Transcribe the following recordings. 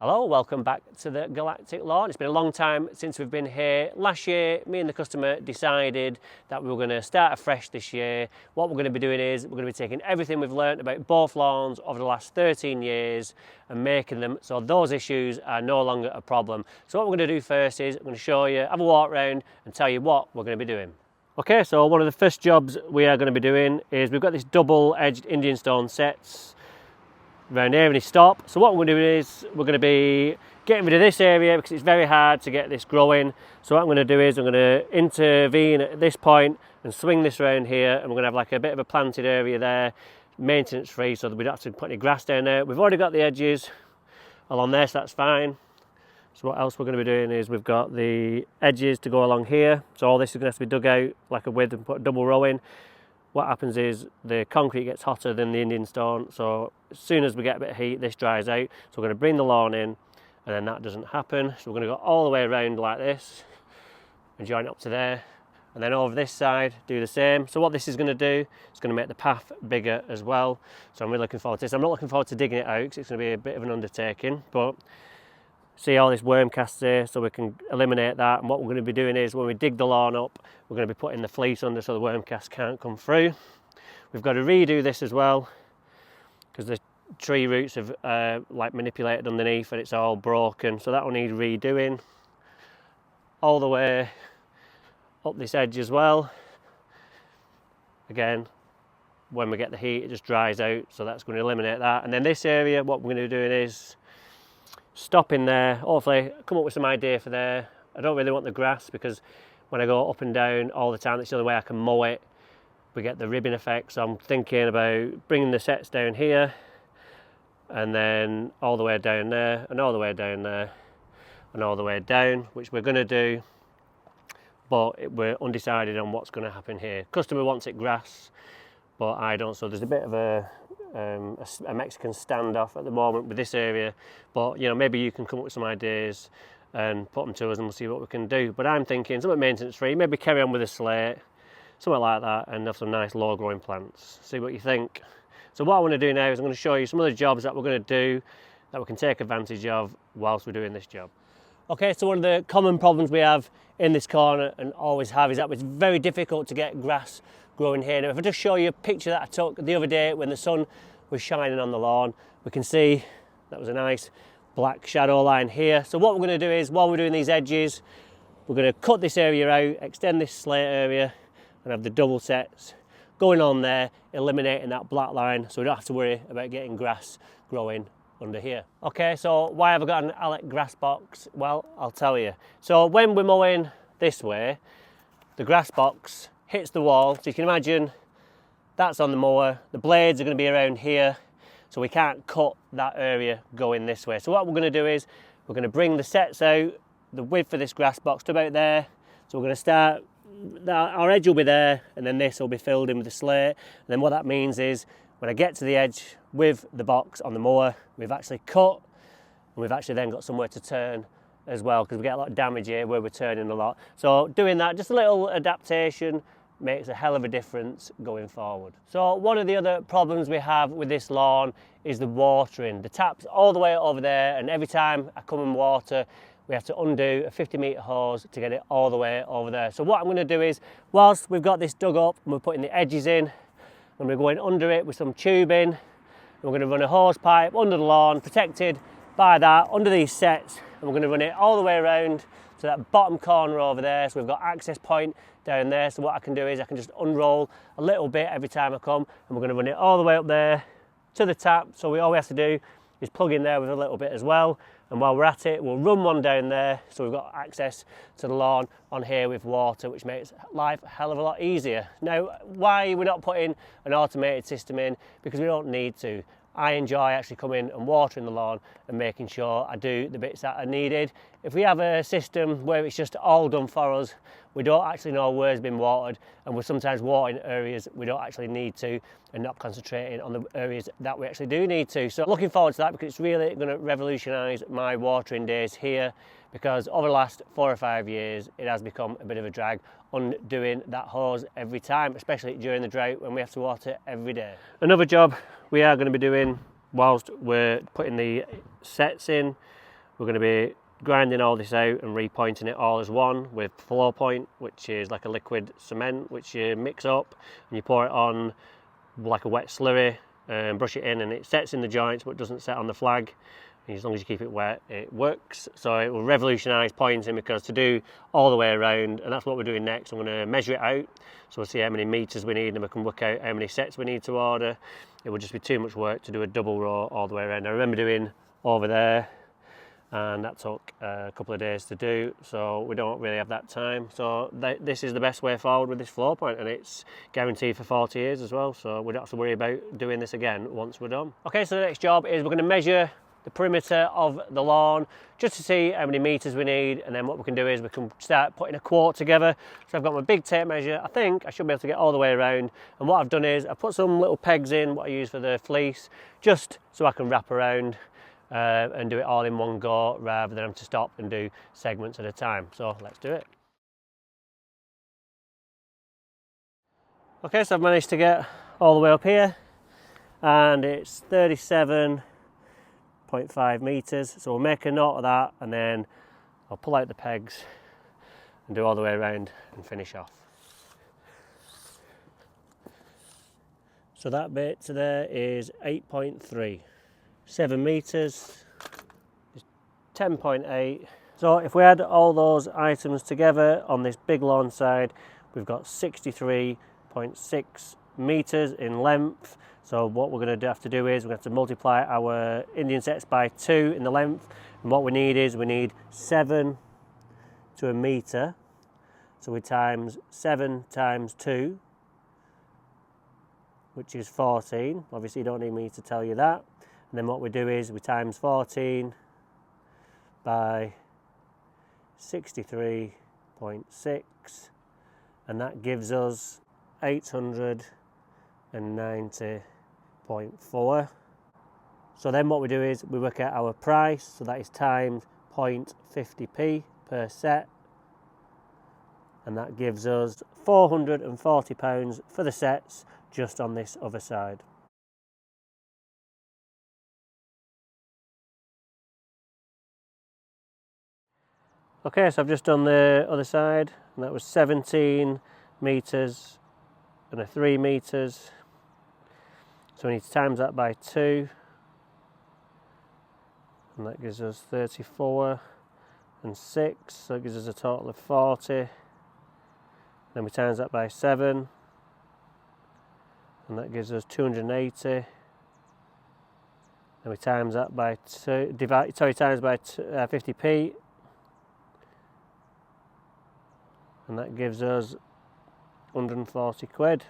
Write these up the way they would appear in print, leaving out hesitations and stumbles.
Hello, welcome back to the Galactic Lawn. It's been a long time since we've been here. Last year, me and the customer decided that we were going to start afresh this year. What we're going to be doing is we're going to be taking everything we've learned about both lawns over the last 13 years and making them so those issues are no longer a problem. So what we're going to do first is I'm going to show you, have a walk around and tell you what we're going to be doing. Okay, so one of the first jobs we are going to be doing is we've got this double-edged Indian stone sets around here, and he stop. So what we're going to do is we're going to be getting rid of this area because it's very hard to get this growing. So what I'm going to do is I'm going to intervene at this point and swing this around here, and we're going to have like a bit of a planted area there, maintenance free, so that we don't have to put any grass down there. We've already got the edges along there, so that's fine. So what else we're going to be doing is we've got the edges to go along here. So all this is going to have to be dug out like a width and put a double row in. What happens is the concrete gets hotter than the Indian stone, so as soon as we get a bit of heat, this dries out. So we're going to bring the lawn in, and then that doesn't happen. So we're going to go all the way around like this and join it up to there, and then over this side do the same. So what this is going to do, it's going to make the path bigger as well. So I'm really looking forward to this. I'm not looking forward to digging it out because it's going to be a bit of an undertaking, but see all this worm cast here, so we can eliminate that. And what we're going to be doing is when we dig the lawn up, we're going to be putting the fleece under so the worm cast can't come through. We've got to redo this as well because the tree roots have like manipulated underneath and it's all broken, so that will need redoing all the way up this edge as well. Again, when we get the heat, it just dries out, so that's going to eliminate that. And then this area, what we're going to be doing is stop in there, hopefully come up with some idea for there. I don't really want the grass because when I go up and down all the time, that's the only way I can mow it. We get the ribbon effect, so I'm thinking about bringing the sets down here and then all the way down there and all the way down there and all the way down, which we're going to do, but we're undecided on what's going to happen here. Customer wants it grass, but I don't, so there's a bit of a Mexican standoff at the moment with this area, but you know, maybe you can come up with some ideas and put them to us and we'll see what we can do. But I'm thinking something maintenance free, maybe carry on with a slate, something like that, and have some nice low growing plants. See what you think. So what I want to do now is I'm going to show you some of the jobs that we're going to do that we can take advantage of whilst we're doing this job. Okay, so one of the common problems we have in this corner and always have is that it's very difficult to get grass growing here. Now if I just show you a picture that I took the other day when the sun was shining on the lawn, we can see that was a nice black shadow line here. So what we're going to do is, while we're doing these edges, we're going to cut this area out, extend this slate area and have the double sets going on there, eliminating that black line so we don't have to worry about getting grass growing under here. Okay, so why have I got an Alec grass box? Well, I'll tell you. So when we're mowing this way, the grass box hits the wall, so you can imagine that's on the mower, the blades are going to be around here, so we can't cut that area going this way. So what we're going to do is we're going to bring the sets out, the width for this grass box to about there. So we're going to start, our edge will be there, and then this will be filled in with the slate. And then what that means is when I get to the edge with the box on the mower, we've actually cut, and we've actually then got somewhere to turn as well, because we get a lot of damage here where we're turning a lot. So doing that, just a little adaptation, makes a hell of a difference going forward. So one of the other problems we have with this lawn is the watering. The tap's all the way over there, and every time I come and water, we have to undo a 50-metre hose to get it all the way over there. So what I'm going to do is, whilst we've got this dug up and we're putting the edges in, I'm going to go in under it with some tubing, and we're going to run a hose pipe under the lawn, protected by that, under these sets, and we're going to run it all the way around to that bottom corner over there, so we've got access point down there. So what I can do is I can just unroll a little bit every time I come, and we're going to run it all the way up there to the tap. So all we have to do is plug in there with a little bit as well, and while we're at it, we'll run one down there so we've got access to the lawn on here with water, which makes life a hell of a lot easier. Now, why we're not putting an automated system in? Because we don't need to. I enjoy actually coming and watering the lawn and making sure I do the bits that are needed. If we have a system where it's just all done for us, we don't actually know where's been watered, and we're sometimes watering areas we don't actually need to and not concentrating on the areas that we actually do need to. So looking forward to that, because it's really going to revolutionise my watering days here, because over the last 4 or 5 years it has become a bit of a drag undoing that hose every time, especially during the drought when we have to water every day. Another job we are going to be doing whilst we're putting the sets in we're going to be grinding all this out and repointing it all as one with flow point, which is like a liquid cement which you mix up and you pour it on like a wet slurry and brush it in, and it sets in the joints but doesn't set on the flag. And as long as you keep it wet, it works. So it will revolutionise pointing, because to do all the way around, and that's what we're doing next. I'm going to measure it out, so we'll see how many meters we need and we can work out how many sets we need to order. It would just be too much work to do a double row all the way around. I remember doing over there, and that took a couple of days to do, so we don't really have that time. So this is the best way forward with this flow point, and it's guaranteed for 40 years as well, so we don't have to worry about doing this again once we're done. Okay, so the next job is we're going to measure the perimeter of the lawn just to see how many meters we need, and then what we can do is we can start putting a quote together. So I've got my big tape measure. I think I should be able to get all the way around, and what I've done is I've put some little pegs in, what I use for the fleece, just so I can wrap around and do it all in one go rather than having to stop and do segments at a time. So let's do it. Okay, so I've managed to get all the way up here, and it's 37.5 meters. So we'll make a note of that, and then I'll pull out the pegs and do all the way around and finish off. So that bit to there is 8.3. 7 meters, 10.8. So if we add all those items together on this big lawn side, we've got 63.6 meters in length. So what we're going to have to do is we're going to have to multiply our Indian sets by 2 in the length, and what we need 7 to a meter. So we times 7 times 2, which is 14. Obviously you don't need me to tell you that. And then what we do is we times 14 by 63.6, and that gives us 890.4. So then what we do is we work out our price, so that is times 0.50p per set, and that gives us £440 for the sets just on this other side. Okay, so I've just done the other side, and that was 17 meters and a 3 meters. So we need to times that by 2, and that gives us 34 and 6, so it gives us a total of 40. Then we times that by 7, and that gives us 280. Then we times that by 2, times by 50p. And that gives us 140 quid.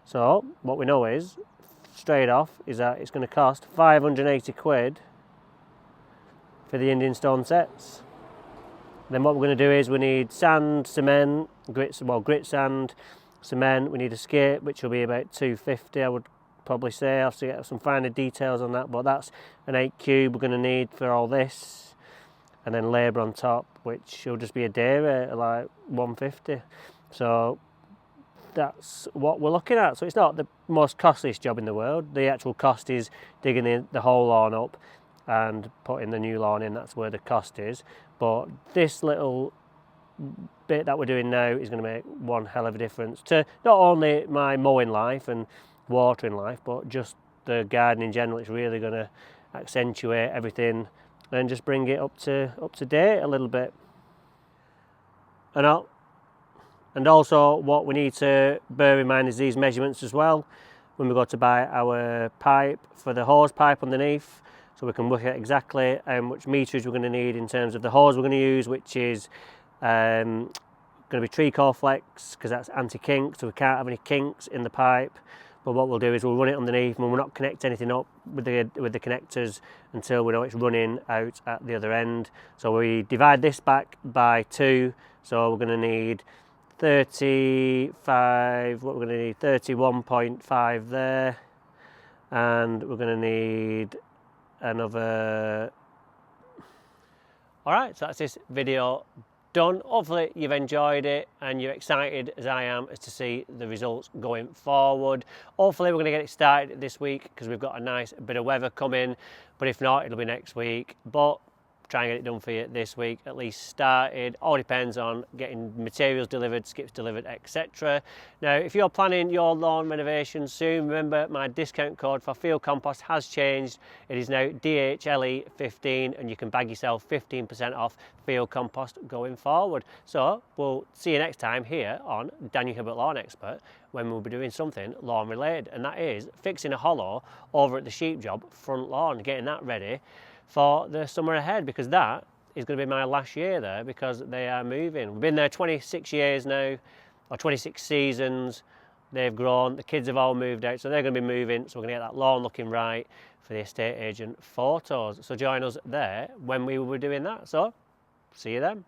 So what we know is, straight off, is that it's going to cost 580 quid for the Indian stone sets. Then what we're going to do is we need sand, cement, grit sand, cement. We need a skip, which will be about 250, I would probably say. I'll have to get some finer details on that, but that's an 8 cube we're going to need for all this. And then labour on top, which will just be a day rate of like 150. So that's what we're looking at. So it's not the most costliest job in the world. The actual cost is digging the whole lawn up and putting the new lawn in. That's where the cost is. But this little bit that we're doing now is going to make one hell of a difference to not only my mowing life and watering life, but just the garden in general. It's really going to accentuate everything and just bring it up to date a little bit. And also what we need to bear in mind is these measurements as well when we go to buy our pipe for the hose pipe underneath, so we can work out exactly how much meterage we're going to need in terms of the hose we're going to use, which is going to be Tricor Flex, because that's anti-kink, so we can't have any kinks in the pipe. But what we'll do is we'll run it underneath, and we'll not connect anything up with the connectors until we know it's running out at the other end. So we divide this back by 2, so we're going to need 35, what we're going to need, 31.5 there, and we're going to need another. Alright, so that's this video done. Hopefully you've enjoyed it and you're excited as I am as to see the results going forward. Hopefully we're going to get it started this week because we've got a nice bit of weather coming, but if not, it'll be next week. But try and get it done for you this week, at least started. All depends on getting materials delivered, skips delivered, etc. Now, if you're planning your lawn renovation soon, remember my discount code for field compost has changed. It is now DHLE15, and you can bag yourself 15% off field compost going forward. So we'll see you next time here on Daniel Hibbert Lawn Expert, when we'll be doing something lawn related, and that is fixing a hollow over at the sheep job front lawn, getting that ready for the summer ahead, because that is going to be my last year there, because they are moving. We've been there 26 years now, or 26 seasons. They've grown, the kids have all moved out, so they're going to be moving, so we're going to get that lawn looking right for the estate agent photos. So join us there when we will be doing that. So see you then.